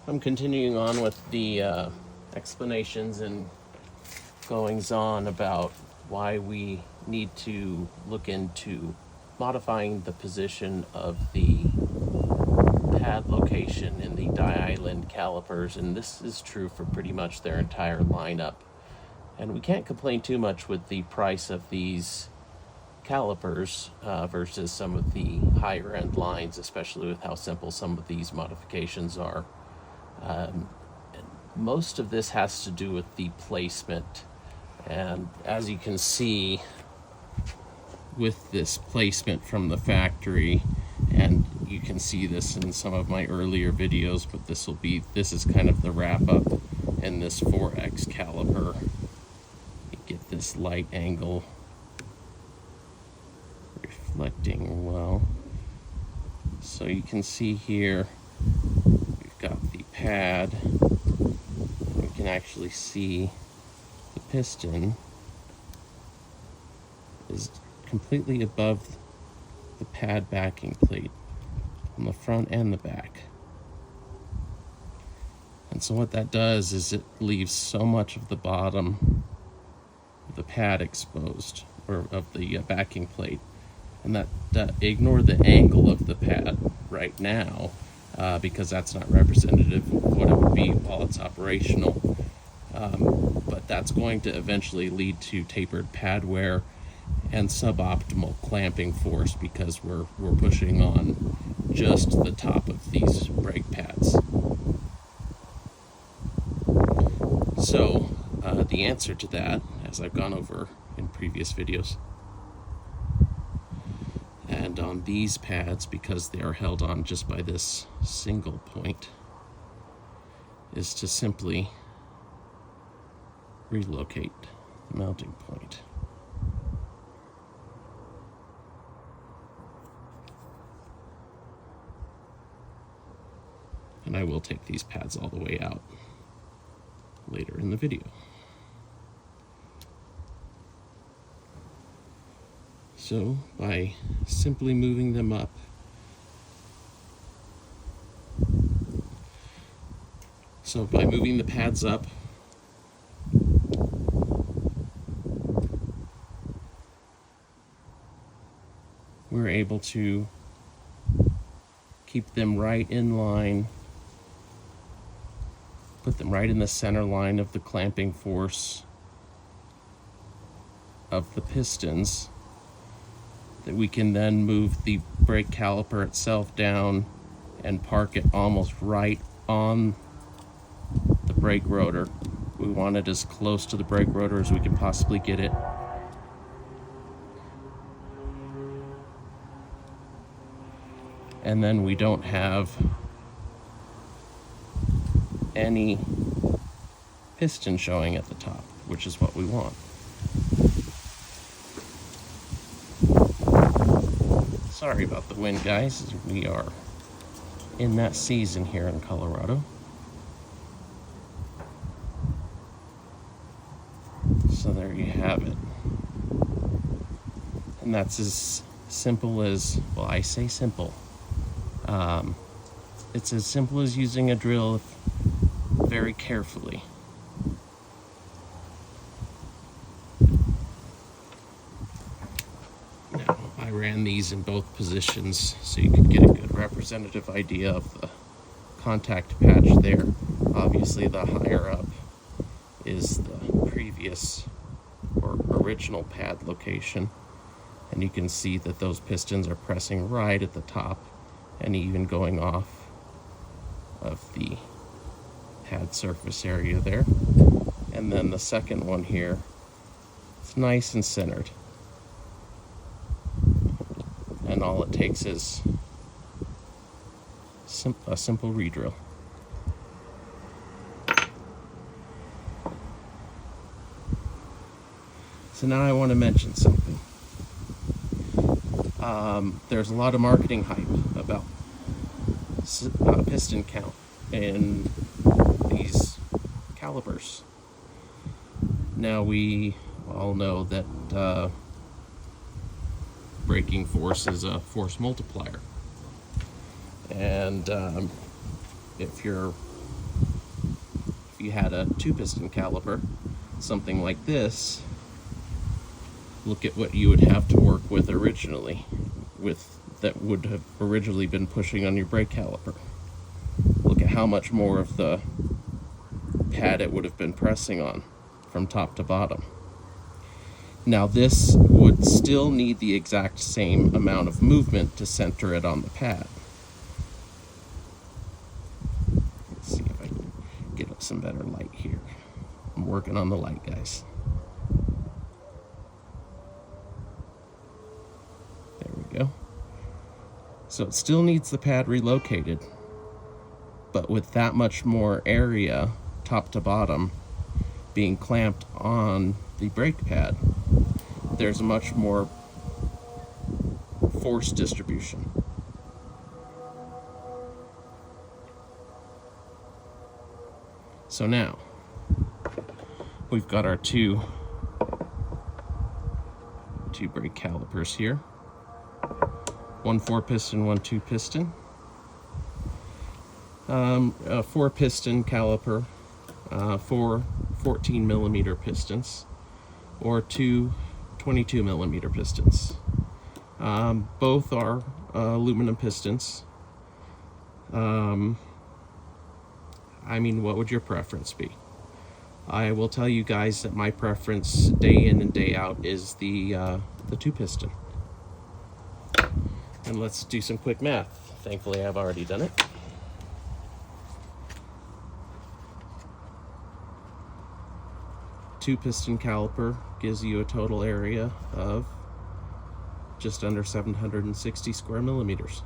I'm continuing on with the explanations and goings on about why we need to look into modifying the position of the pad location in the Dyisland Calipers, and this is true for pretty much their entire lineup. And we can't complain too much with the price of these calipers versus some of the higher end lines, especially with how simple some of these modifications are. Most of this has to do with the placement, and as you can see with this placement from the factory, and you can see this in some of my earlier videos, but this is kind of the wrap up in this 4X caliper. You get this light angle reflecting well, so you can see here we've got the pad. We can actually see the piston is completely above the pad backing plate on the front and the back. And so what that does is it leaves so much of the bottom of the pad exposed, or of the backing plate. And that ignore the angle of the pad right now, because that's not representative of what it would be while it's operational. But that's going to eventually lead to tapered pad wear and suboptimal clamping force, because we're pushing on just the top of these brake pads. So the answer to that, as I've gone over in previous videos, and on these pads, because they are held on just by this single point, is to simply relocate the mounting point. And I will take these pads all the way out later in the video. So by simply moving them up, by moving the pads up, we're able to keep them right in line, put them right in the center line of the clamping force of the pistons, that we can then move the brake caliper itself down and park it almost right on the brake rotor. We want it as close to the brake rotor as we can possibly get it. And then we don't have any piston showing at the top, which is what we want. Sorry about the wind, guys. We are in that season here in Colorado. So there you have it. And that's as simple as, well, I say simple. It's as simple as using a drill very carefully. Now, I ran these in both positions so you could get a good representative idea of the contact patch there. Obviously, the higher up is the previous or original pad location, and you can see that those pistons are pressing right at the top and even going off of the pad surface area there. And then the second one here, it's nice and centered, and all it takes is a simple re-drill. So now I want to mention something. There's a lot of marketing hype about piston count in these calipers. Now we all know that braking force is a force multiplier, and if you're if you had a 2-piston caliper, something like this, look at what you would have to work with originally, that would have originally been pushing on your brake caliper. Look at how much more of the pad it would have been pressing on from top to bottom. Now this would still need the exact same amount of movement to center it on the pad. Let's see if I can get up some better light here. I'm working on the light, guys. There we go. So it still needs the pad relocated, but with that much more area, top to bottom, being clamped on the brake pad, there's a much more force distribution. So now we've got our two brake calipers here. One 4-piston, one 2-piston. A 4-piston caliper for 14mm pistons, or two 22mm pistons. Both are aluminum pistons. I mean, what would your preference be? I will tell you guys that my preference day in and day out is the 2-piston. And let's do some quick math. Thankfully, I've already done it. Two-piston caliper gives you a total area of just under 760 square millimeters.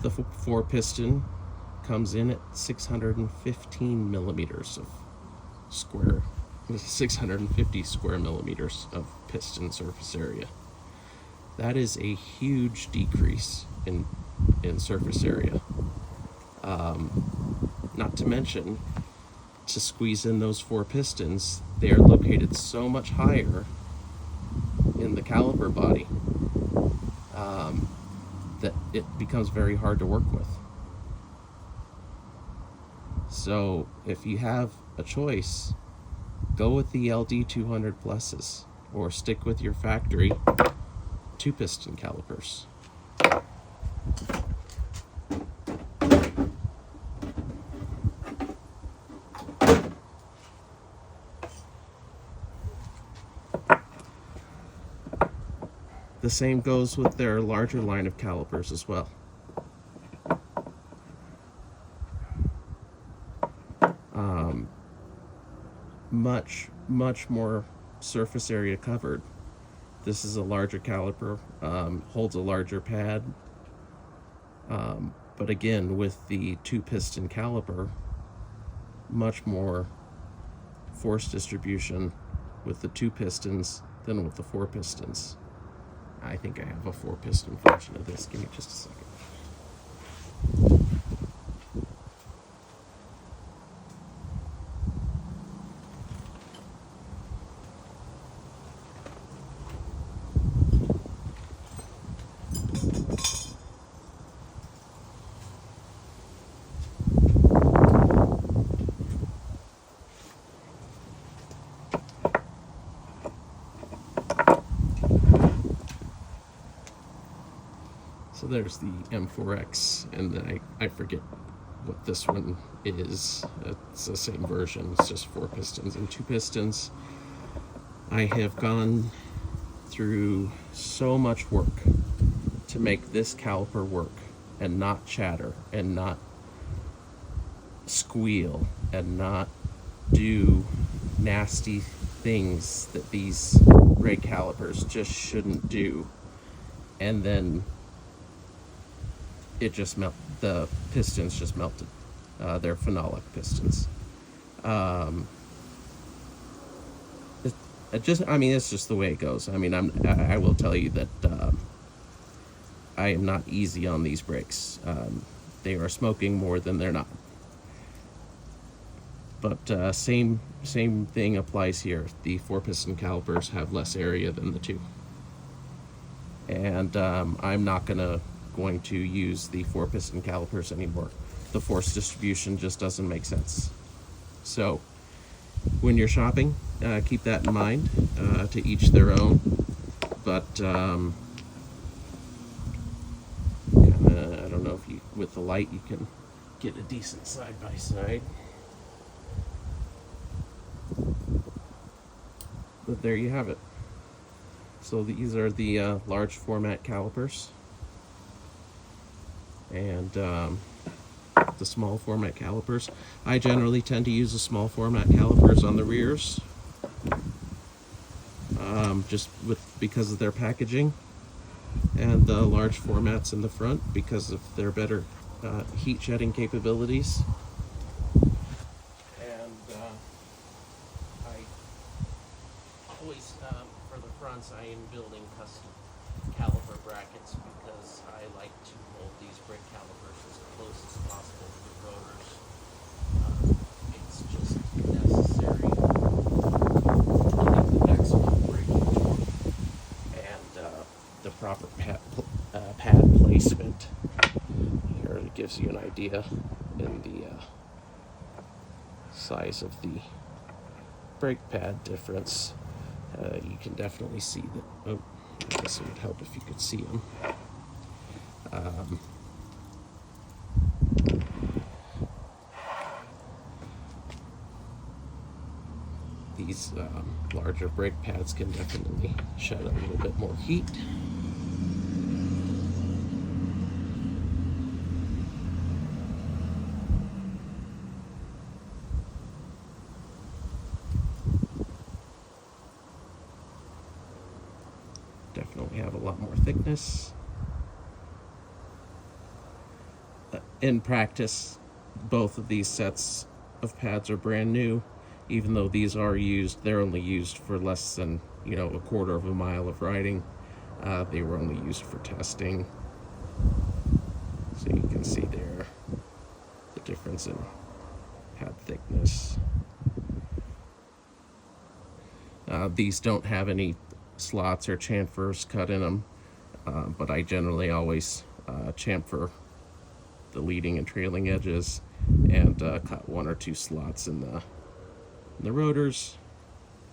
The 4-piston comes in at 615 millimeters of 650 square millimeters of piston surface area. That is a huge decrease in surface area. Not to mention, to squeeze in those 4 pistons, they are located so much higher in the caliper body that it becomes very hard to work with. So if you have a choice, go with the LD-200 pluses, or stick with your factory 2-piston calipers. The same goes with their larger line of calipers as well. Much more surface area covered. This is a larger caliper, holds a larger pad, but again, with the 2-piston caliper, much more force distribution with the 2 pistons than with the 4 pistons. I think I have a 4-piston version of this. Give me just a second. So there's the M4X, and then I forget what this one is. It's the same version, it's just 4 pistons and 2 pistons. I have gone through so much work to make this caliper work and not chatter and not squeal and not do nasty things that these brake calipers just shouldn't do. And then it just the pistons just melted. They're phenolic pistons. It's just the way it goes. I mean, I will tell you that I am not easy on these brakes. They are smoking more than they're not. But same thing applies here. The 4-piston calipers have less area than the 2. And I'm not going to use the 4-piston calipers anymore. The force distribution just doesn't make sense. So when you're shopping, keep that in mind. To each their own, but kinda, I don't know if you, with the light, you can get a decent side by side. But there you have it. So these are the large format calipers, and the small format calipers. I generally tend to use the small format calipers on the rears, just because of their packaging, and the large formats in the front because of their better heat shedding capabilities. And I always, for the fronts, I am building custom caliper brackets because I like to hold these brake calipers as close as possible to the rotors. It's just necessary to get the maximum braking torque and the proper pad placement. Here it gives you an idea in the size of the brake pad difference. You can definitely see that. Oh, I guess it would help if you could see them. These larger brake pads can definitely shed a little bit more heat. Definitely have a lot more thickness. In practice, both of these sets of pads are brand new. Even though these are used, they're only used for less than, a quarter of a mile of riding. They were only used for testing. So you can see there the difference in pad thickness. These don't have any slots or chamfers cut in them, but I generally always chamfer the leading and trailing edges and cut one or two slots in the rotors,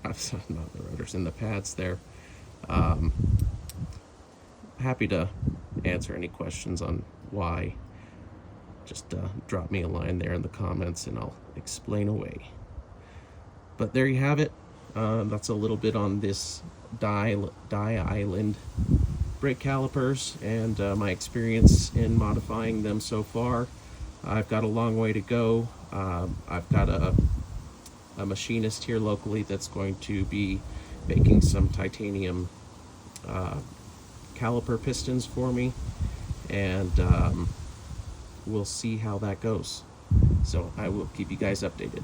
not the rotors, in the pads there. Happy to answer any questions on why. Just drop me a line there in the comments and I'll explain away. But there you have it. That's a little bit on this Dyisland brake calipers and my experience in modifying them so far. I've got a long way to go. I've got a machinist here locally that's going to be making some titanium caliper pistons for me, and we'll see how that goes. So I will keep you guys updated.